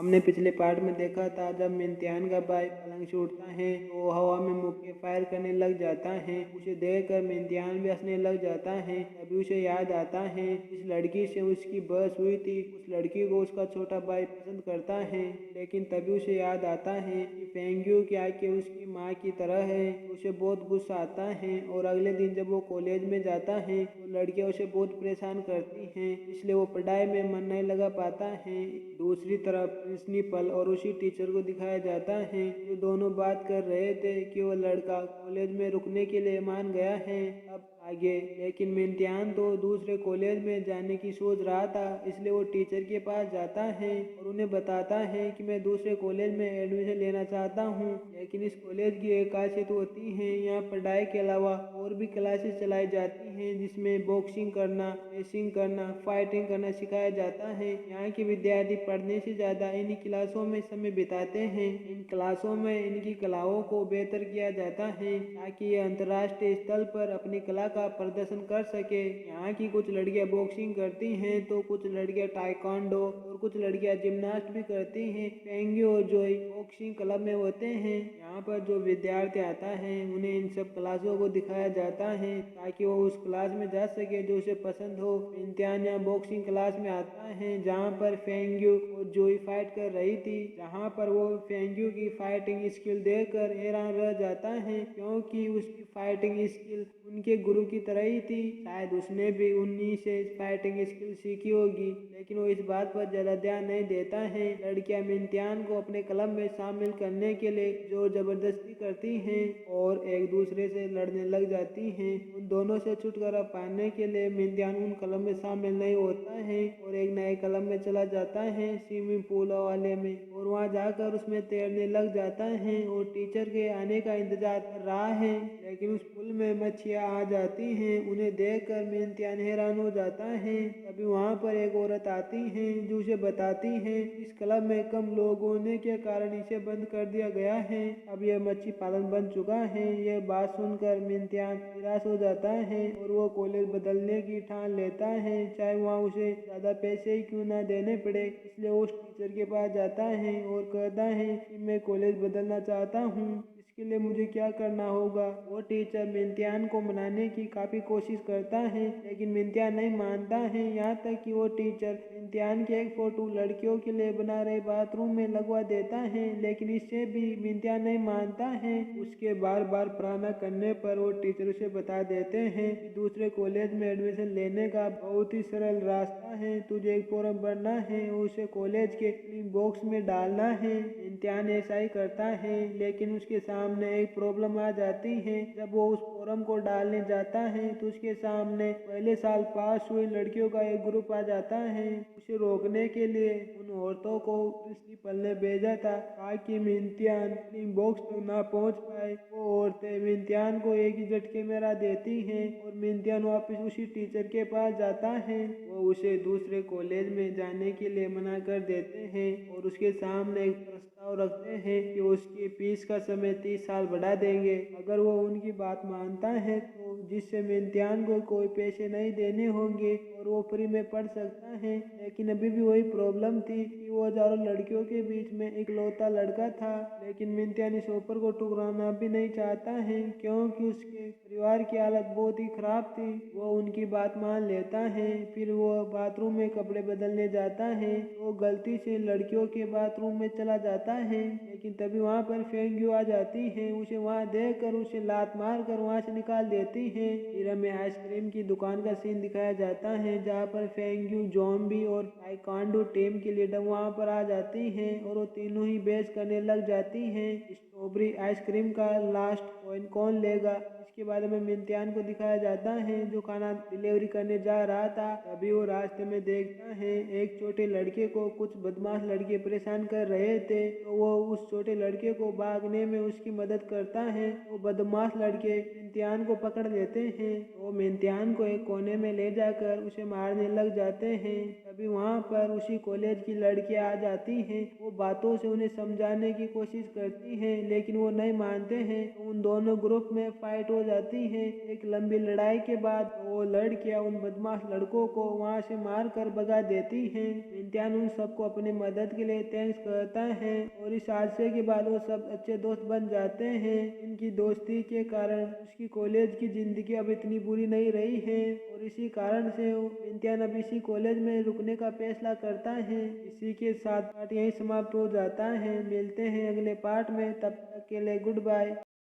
हमने पिछले पार्ट में देखा था जब इम्तिहान का भाई पलंग से उठता है तो हवा में मुक्के फायर करने लग जाता है। उसे देखकर इम्तिहान भी हंसने लग जाता है। तभी उसे याद आता है जिस लड़की से उसकी बहस हुई थी उस लड़की को उसका छोटा भाई पसंद करता है। लेकिन तभी उसे याद आता है कि फेंग्यू की आंखें उसकी माँ की तरह है। उसे बहुत गुस्सा आता है और अगले दिन जब वो कॉलेज में जाता है तो लड़कियां उसे बहुत परेशान करती हैं, इसलिए वो पढ़ाई में मन नहीं लगा पाता है। दूसरी तरफ प्रिंसिपल और उसी टीचर को दिखाया जाता है जो दोनों बात कर रहे थे कि वो लड़का कॉलेज में रुकने के लिए मान गया है। अब आगे लेकिन इम्तिहान तो दूसरे कॉलेज में जाने की सोच रहा था, इसलिए वो टीचर के पास जाता है और उन्हें बताता है कि मैं दूसरे कॉलेज में एडमिशन लेना चाहता हूँ। लेकिन इस कॉलेज की एक खासियत होती है, यहाँ पढ़ाई के अलावा और भी क्लासेस चलाई जाती हैं जिसमें बॉक्सिंग करना, रेसिंग करना, फाइटिंग करना सिखाया जाता है। यहाँ के विद्यार्थी पढ़ने से ज्यादा इन क्लासों में समय बिताते हैं। इन क्लासों में इनकी कलाओं को बेहतर किया जाता है ताकि ये अंतर्राष्ट्रीय स्तर पर अपनी कला का प्रदर्शन कर सके। यहाँ की कुछ लड़कियां बॉक्सिंग करती हैं तो कुछ लड़कियां टाइकोंडो और कुछ लड़कियां जिम्नास्ट भी करती हैं। फेंग्यू और जोई बॉक्सिंग क्लब में होते हैं। यहाँ पर जो विद्यार्थी आता है उन्हें इन सब क्लासों को दिखाया जाता है ताकि वो उस क्लास में जा सके जो उसे पसंद हो। इम्तिहान यहाँ बॉक्सिंग क्लास में आता है जहाँ पर फेंग्यू और जोई फाइट कर रही थी, जहाँ पर वो फेंग्यू की फाइटिंग स्किल देखकर हैरान रह जाता है क्योंकि उसकी फाइटिंग स्किल उनके गुरु की तरह ही थी। शायद उसने भी उन्हीं से फाइटिंग स्किल सीखी होगी, लेकिन वो इस बात पर ज्यादा ध्यान नहीं देता है। लड़कियां इम्तिहान को अपने क्लब में शामिल करने के लिए जोर जबरदस्ती करती हैं और एक दूसरे से लड़ने लग जाती हैं। उन दोनों से छुटकारा पाने के लिए इम्तिहान उन क्लब में शामिल नहीं होता है और एक नए क्लब में चला जाता है, स्विमिंग पूल वाले में, और वहाँ जाकर उसमें तैरने लग जाता है और टीचर के आने का इंतजार कर रहा है। लेकिन उस पुल में मच्छियाँ आ जाती हैं। उन्हें देखकर इम्तिहान हैरान हो जाता है। तभी वहाँ पर एक औरत आती है जो उसे बताती है इस क्लब में कम लोग होने के कारण इसे बंद कर दिया गया है, अब यह मच्छी पालन बन चुका है। यह बात सुनकर इम्तिहान निराश हो जाता है और वो कॉलेज बदलने की ठान लेता है, चाहे वहाँ उसे ज्यादा पैसे ही क्यों ना देने पड़े। इसलिए उस टीचर के पास जाता है और कहता है कि मैं कॉलेज बदलना चाहता हूँ, इसके लिए मुझे क्या करना होगा। वो टीचर इम्तिहान को मनाने की काफी कोशिश करता है लेकिन इम्तिहान नहीं मानता है। यहाँ तक कि वो टीचर इम्तिहान की एक फोटो लड़कियों के लिए बना रहे बाथरूम में लगवा देता है, लेकिन इससे भी इम्तिहान नहीं मानता है। उसके बार बार प्रार्थना करने पर वो टीचर उसे बता देते हैं कि दूसरे कॉलेज में एडमिशन लेने का बहुत ही सरल रास्ता है, तुझे एक फॉर्म भरना है, उसे कॉलेज के बॉक्स में डालना है। इम्तिहान ऐसा ही करता है लेकिन उसके सामने एक प्रॉब्लम आ जाती है। जब वो उस फॉर्म को डालने जाता है तो उसके सामने पहले साल पास हुई लड़कियों का एक ग्रुप आ जाता है। उसे रोकने के लिए उन औरतों को प्रिंसिपल ने भेजा था ताकि इम्तिहान बॉक्स तक ना पहुंच पाए। वो औरतें इम्तिहान को एक ही झटके में हरा देती हैं और इम्तिहान वापस उसी टीचर के पास जाता है। वो उसे दूसरे कॉलेज में जाने के लिए मना कर देते हैं और उसके सामने एक प्रस्ताव रखते हैं कि उसकी फीस का समय 30 साल बढ़ा देंगे अगर वो उनकी बात मानता है, तो जिससे इम्तिहान को कोई पैसे नहीं देने होंगे और वो फ्री में पढ़ सकता है। लेकिन अभी भी वही प्रॉब्लम थी कि वो हजारों लड़कियों के बीच में इकलौता लड़का था। लेकिन इम्तिहान इस ऑफर को ठुकराना भी नहीं चाहता है क्योंकि उसके परिवार की हालत बहुत ही खराब थी। वो उनकी बात मान लेता है। फिर वो बाथरूम में कपड़े बदलने जाता है, वो गलती से लड़कियों के बाथरूम में चला जाता है, लेकिन तभी वहाँ पर फेंग्यू आ जाती है। उसे वहाँ देखकर उसे लात मार कर वहाँ से निकाल देती है। फिर हमें आइसक्रीम की दुकान का सीन दिखाया जाता है जहाँ पर फेंग्यू, ज़ॉम्बी और टाइकोंडो टीम की लीडर वहाँ पर आ जाती हैं और वो तीनों ही बेच करने लग जाती हैं स्ट्रॉबेरी आइसक्रीम का लास्ट कॉइन कौन लेगा। इसके बारे में इम्तिहान को दिखाया जाता है जो खाना डिलीवरी करने जा रहा था। तभी वो रास्ते में देखता है एक छोटे लड़के को कुछ बदमाश लड़के परेशान कर रहे थे, तो वो उस छोटे लड़के को भागने में उसकी मदद करता है। वो बदमाश लड़के इम्तिहान को पकड़ लेते हैं तो इम्तिहान को एक कोने में ले जाकर उसे मारने लग जाते हैं। तभी वहाँ पर उसी कॉलेज की लड़कियां आ जाती हैं। वो बातों से उन्हें समझाने की कोशिश करती हैं लेकिन वो नहीं मानते हैं, तो उन दोनों ग्रुप में फाइट हो जाती हैं। एक लंबी लड़ाई के बाद वो लड़कियां उन बदमाश लड़कों को वहां से मार कर भगा देती हैं। इम्तियान उन सबको अपनी मदद के लिए थैंक्स कहता है और इस हादसे के बाद वो सब अच्छे दोस्त बन जाते हैं। इनकी दोस्ती के कारण उसकी कॉलेज की जिंदगी अब इतनी बुरी नहीं रही है और इसी कारण से इम्तियान अब इसी कॉलेज में रुकने का फैसला करता है। इसी के साथ पार्ट यही समाप्त हो जाता है। मिलते हैं अगले पार्ट में, तब तक के लिए गुड बाय।